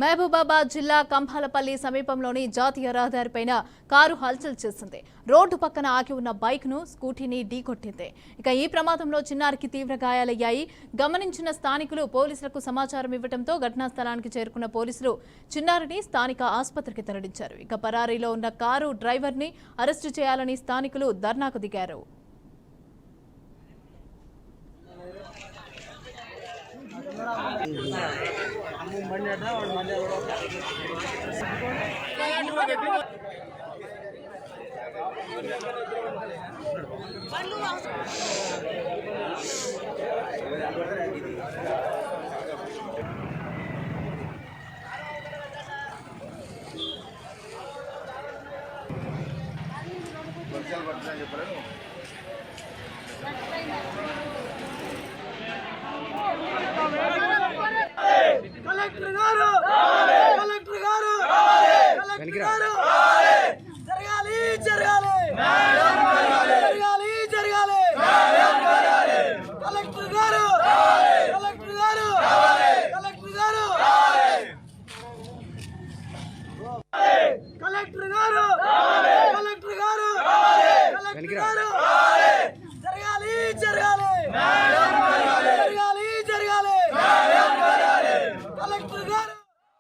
మహబూబాబాద్ జిల్లా కంభాలపల్లి సమీపంలోని జాతీయ రహదారిపైన కారు హల్చల్ చేసింది. రోడ్డు పక్కన ఆగి ఉన్న బైక్ ను స్కూటీని ఢీకొట్టింది. ఇక ఈ ప్రమాదంలో చిన్నారికి తీవ్ర గాయాలయ్యాయి. గమనించిన స్థానికులు పోలీసులకు సమాచారం ఇవ్వడంతో ఘటనా స్థలానికి చేరుకున్న పోలీసులు చిన్నారిని స్థానిక ఆసుపత్రికి తరలించారు. ఇక పరారీలో ఉన్న కారు డ్రైవర్ ని అరెస్టు చేయాలని స్థానికులు ధర్నాకు దిగారు. కలెక్టర్ గారు జరగాలి జరగాలి జరగాలి కలెక్టర్ గారు జరగాలి